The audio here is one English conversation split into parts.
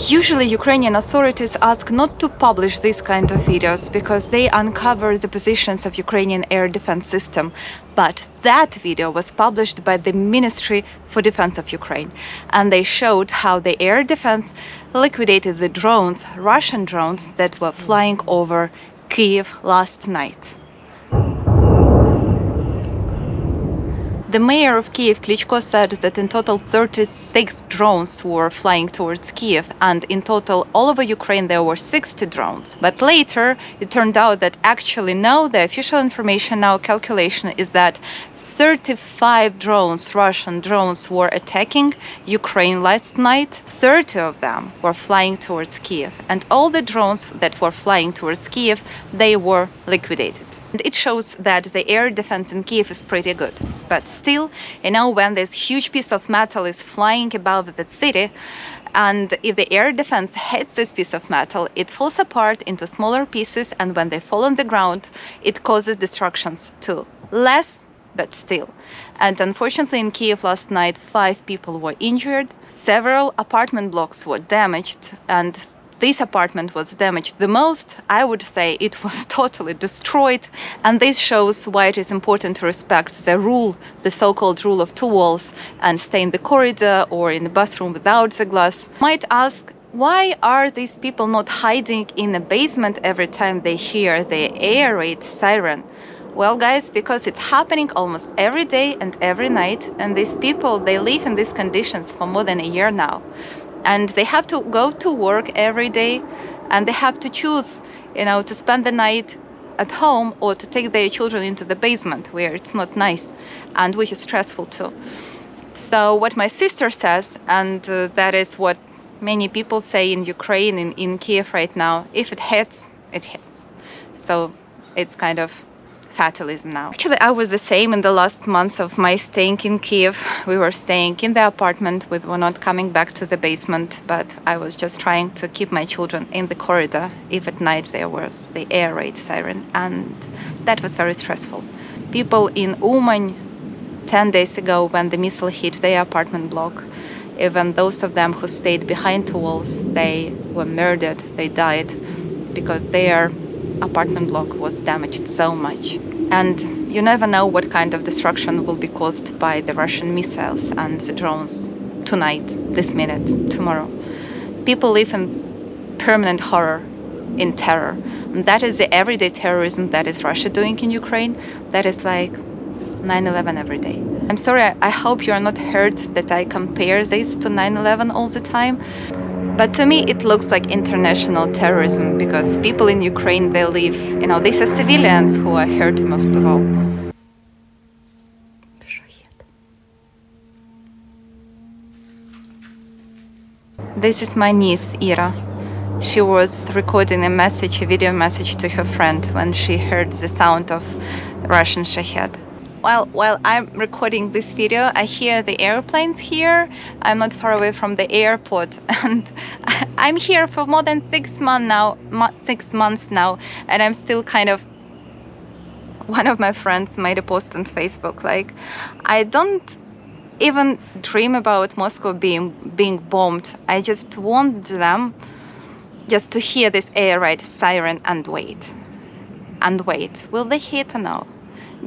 Usually Ukrainian authorities ask not to publish these kind of videos because they uncover the positions of Ukrainian air defense system. But that video was published by the Ministry for Defense of Ukraine, and they showed how the air defense liquidated the drones, Russian drones, that were flying over Kyiv last night. The mayor of Kyiv, Klitschko, said that in total 36 drones were flying towards Kyiv, and in total all over Ukraine there were 60 drones. But later it turned out that actually no, the official information now calculation is that 35 drones, Russian drones, were attacking Ukraine last night. 30 of them were flying towards Kyiv, and all the drones that were flying towards Kyiv, they were liquidated. And it shows that the air defense in Kyiv is pretty good. But still, when this huge piece of metal is flying above the city, and if the air defense hits this piece of metal, it falls apart into smaller pieces, and when they fall on the ground, it causes destructions too. Less, but still. And unfortunately in Kyiv last night, 5 people were injured, several apartment blocks were damaged, and this apartment was damaged the most. I would say it was totally destroyed, and this shows why it is important to respect the rule, the so-called rule of 2 walls, and stay in the corridor or in the bathroom without the glass. Might ask, why are these people not hiding in the basement every time they hear the air raid siren? Well, guys, because it's happening almost every day and every night, and these people, they live in these conditions for more than a year now. And they have to go to work every day, and they have to choose, to spend the night at home or to take their children into the basement where it's not nice and which is stressful too. So what my sister says, and that is what many people say in Ukraine, in Kyiv right now, if it hits, it hits. So it's kind of fatalism now. Actually, I was the same in the last months of my staying in Kyiv. We were staying in the apartment. We were not coming back to the basement, but I was just trying to keep my children in the corridor if at night there was the air raid siren, and that was very stressful. People in Uman 10 days ago, when the missile hit their apartment block, even those of them who stayed behind 2 walls, they were murdered, they died because their apartment block was damaged so much. And you never know what kind of destruction will be caused by the Russian missiles and the drones tonight, this minute, tomorrow. People live in permanent horror, in terror. And that is the everyday terrorism that is Russia doing in Ukraine. That is like 9/11 every day. I'm sorry, I hope you are not hurt that I compare this to 9/11 all the time. But to me, it looks like international terrorism because people in Ukraine, they live, these are civilians who are hurt most of all. This is my niece, Ira. She was recording a video message to her friend when she heard the sound of Russian Shahed. While I'm recording this video, I hear the airplanes here. I'm not far away from the airport, and I'm here for more than 6 months now, and I'm still kind of. One of my friends made a post on Facebook like, I don't even dream about Moscow being bombed. I just want them just to hear this air raid siren and wait. Will they hit or no?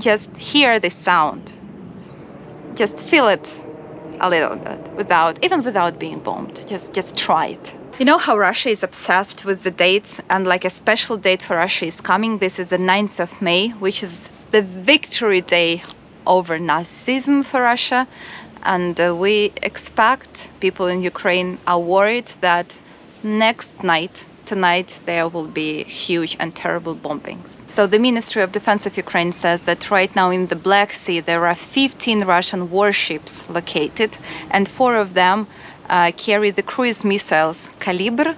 Just hear the sound. Just feel it a little bit without being bombed. Just try it. You know how Russia is obsessed with the dates, and like a special date for Russia is coming. This is the 9th of May, which is the victory day over Nazism for Russia. And we expect, people in Ukraine are worried that tonight there will be huge and terrible bombings. So the Ministry of Defense of Ukraine says that right now in the Black Sea there are 15 Russian warships located, and 4 of them carry the cruise missiles Kalibr,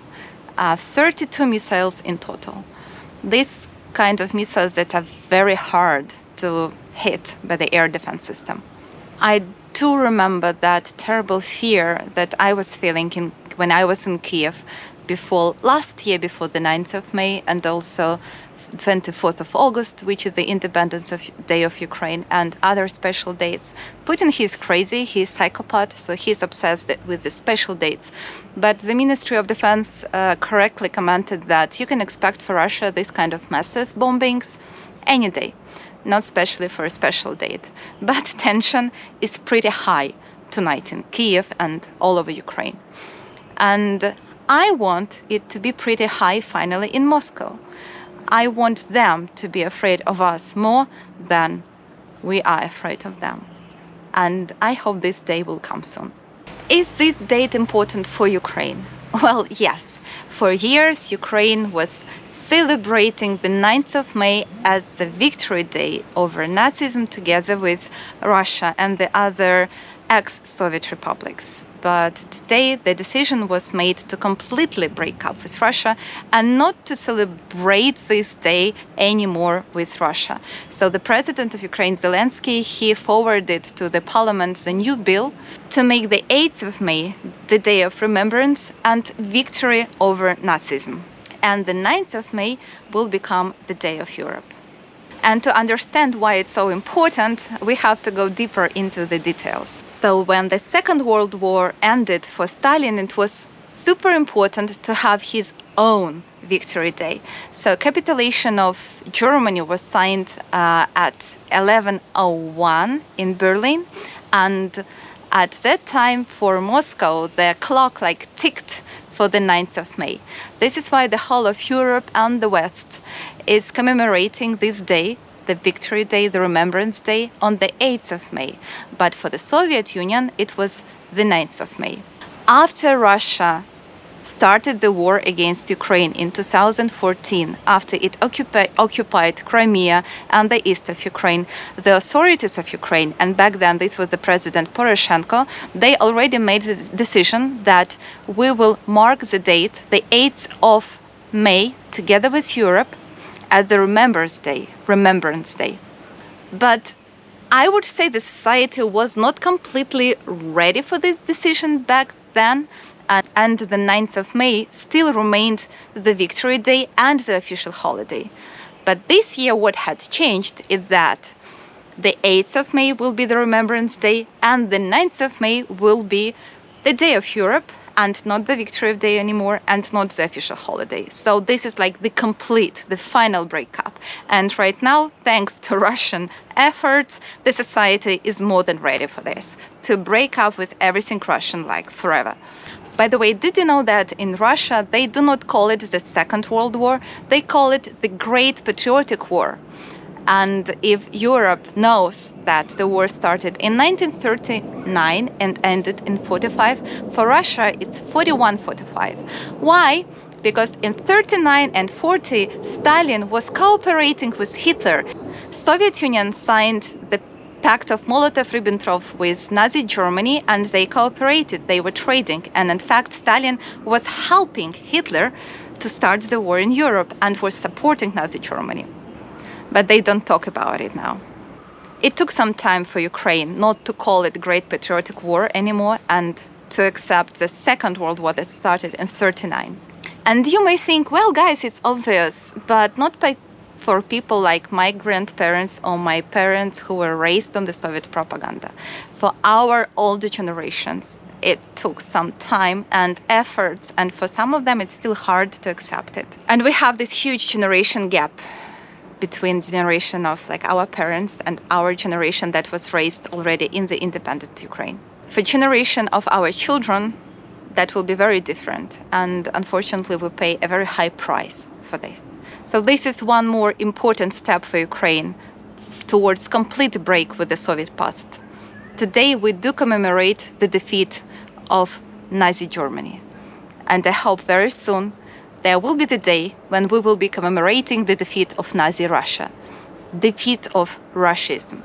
32 missiles in total. These kind of missiles that are very hard to hit by the air defense system. I do remember that terrible fear that I was feeling when I was in Kyiv last year before the 9th of May, and also 24th of August, which is the Independence Day of Ukraine, and other special dates. Putin, he's crazy, he's psychopath, so he's obsessed with the special dates. But the Ministry of Defense correctly commented that you can expect for Russia this kind of massive bombings any day, not especially for a special date. But tension is pretty high tonight in Kyiv and all over Ukraine. And I want it to be pretty high finally in Moscow. I want them to be afraid of us more than we are afraid of them. And I hope this day will come soon. Is this date important for Ukraine? Well, yes. For years, Ukraine was celebrating the 9th of May as the victory day over Nazism together with Russia and the other ex-Soviet republics. But today the decision was made to completely break up with Russia and not to celebrate this day anymore with Russia. So the president of Ukraine, Zelensky, he forwarded to the parliament the new bill to make the 8th of May the day of remembrance and victory over Nazism. And the 9th of May will become the Day of Europe. And to understand why it's so important, we have to go deeper into the details. So when the Second World War ended for Stalin, it was super important to have his own victory day. So capitulation of Germany was signed at 11:01 in Berlin. And at that time for Moscow, the clock ticked for the 9th of May. This is why the whole of Europe and the West is commemorating this day, the Victory Day, the Remembrance Day, on the 8th of May. But for the Soviet Union, it was the 9th of May. After Russia started the war against Ukraine in 2014, after it occupied Crimea and the east of Ukraine, the authorities of Ukraine, and back then this was the President Poroshenko, they already made the decision that we will mark the date, the 8th of May, together with Europe, as the Remembrance Day. But I would say the society was not completely ready for this decision back then, and the 9th of May still remained the Victory Day and the official holiday. But this year what had changed is that the 8th of May will be the Remembrance Day and the 9th of May will be the Day of Europe, and not the Victory Day anymore, and not the official holiday. So this is the final breakup. And right now, thanks to Russian efforts, the society is more than ready for this, to break up with everything Russian forever. By the way, did you know that in Russia, they do not call it the Second World War, they call it the Great Patriotic War. And if Europe knows that the war started in 1939 and ended in 45, for Russia it's 41-45. Why? Because in 39 and 40, Stalin was cooperating with Hitler. Soviet Union signed the Pact of Molotov-Ribbentrop with Nazi Germany, and they cooperated, they were trading. And in fact, Stalin was helping Hitler to start the war in Europe and was supporting Nazi Germany. But they don't talk about it now. It took some time for Ukraine not to call it Great Patriotic War anymore and to accept the Second World War that started in 39. And you may think, well, guys, it's obvious, but not for people like my grandparents or my parents who were raised on the Soviet propaganda. For our older generations, it took some time and efforts, and for some of them, it's still hard to accept it. And we have this huge generation gap between generation of our parents and our generation that was raised already in the independent Ukraine. For generation of our children, that will be very different, and unfortunately we pay a very high price for this. So this is one more important step for Ukraine towards complete break with the Soviet past. Today we do commemorate the defeat of Nazi Germany, and I hope very soon there will be the day when we will be commemorating the defeat of Nazi Russia, defeat of Russism,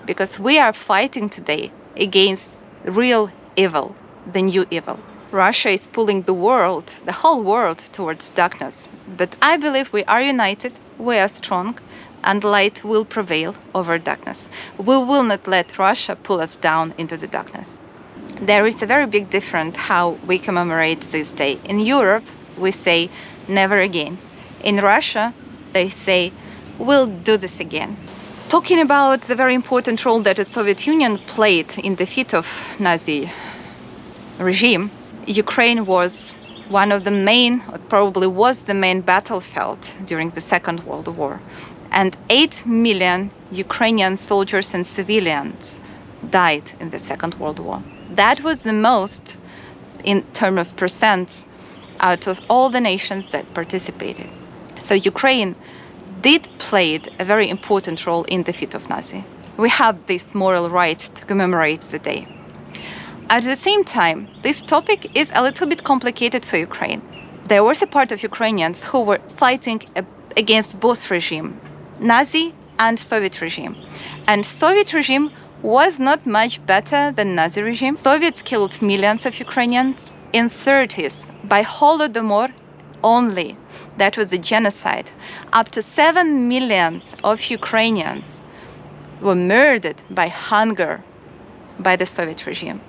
because we are fighting today against real evil, the new evil. Russia is pulling the world, the whole world, towards darkness. But I believe we are united, we are strong, and light will prevail over darkness. We will not let Russia pull us down into the darkness. There is a very big difference how we commemorate this day. In Europe, we say never again. In Russia, they say, we'll do this again. Talking about the very important role that the Soviet Union played in defeat of Nazi regime, Ukraine was one of the main, or probably was the main battlefield during the Second World War. And 8 million Ukrainian soldiers and civilians died in the Second World War. That was the most, in terms of percents, out of all the nations that participated. So Ukraine did play a very important role in the defeat of Nazi. We have this moral right to commemorate the day. At the same time, this topic is a little bit complicated for Ukraine. There was a part of Ukrainians who were fighting against both regimes, Nazi and Soviet regime. And Soviet regime was not much better than Nazi regime. Soviets killed millions of Ukrainians in 30s by Holodomor only. That was a genocide. Up to 7 million of Ukrainians were murdered by hunger by the Soviet regime.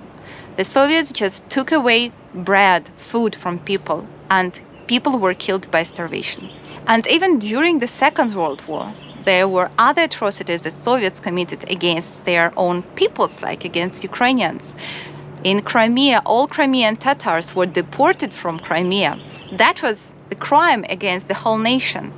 The Soviets just took away bread, food from people, and people were killed by starvation. And even during the Second World War, there were other atrocities the Soviets committed against their own peoples, like against Ukrainians. In Crimea, all Crimean Tatars were deported from Crimea. That was the crime against the whole nation.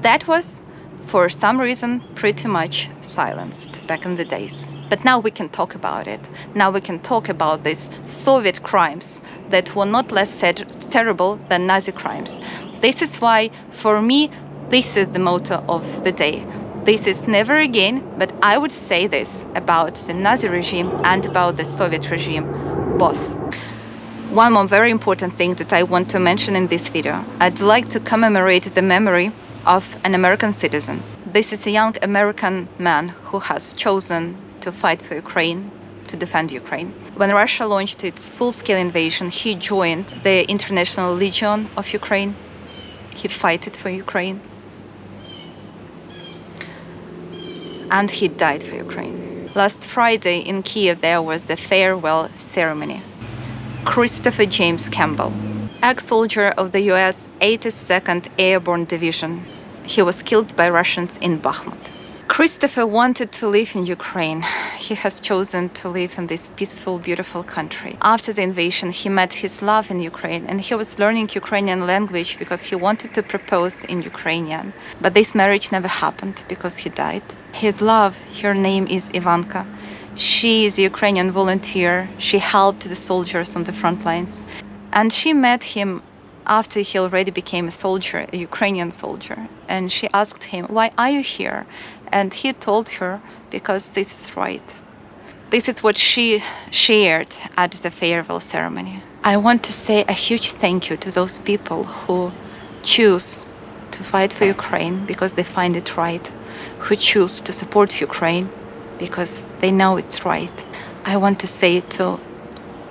That was, for some reason, pretty much silenced back in the days. But now we can talk about it. Now we can talk about these Soviet crimes that were not less terrible than Nazi crimes. This is why, for me, this is the motto of the day. This is never again, but I would say this about the Nazi regime and about the Soviet regime, both. One more very important thing that I want to mention in this video. I'd like to commemorate the memory of an American citizen. This is a young American man who has chosen to fight for Ukraine, to defend Ukraine. When Russia launched its full-scale invasion, he joined the International Legion of Ukraine. He fought for Ukraine. And he died for Ukraine. Last Friday in Kyiv, there was the farewell ceremony. Christopher James Campbell, ex-soldier of the US 82nd Airborne Division. He was killed by Russians in Bakhmut. Christopher wanted to live in Ukraine. He has chosen to live in this peaceful, beautiful country. After the invasion, he met his love in Ukraine, and he was learning Ukrainian language because he wanted to propose in Ukrainian. But this marriage never happened because he died. His love, her name is Ivanka. She is a Ukrainian volunteer. She helped the soldiers on the front lines. And she met him after he already became a soldier, a Ukrainian soldier. And she asked him, "Why are you here?" And he told her, "Because this is right." This is what she shared at the farewell ceremony. I want to say a huge thank you to those people who choose to fight for Ukraine because they find it right, who choose to support Ukraine because they know it's right. I want to say to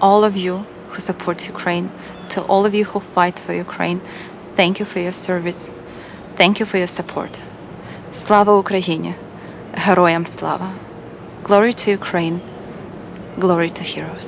all of you who support Ukraine, to all of you who fight for Ukraine, thank you for your service. Thank you for your support. Слава Україні! Героям слава! Glory to Ukraine! Glory to heroes!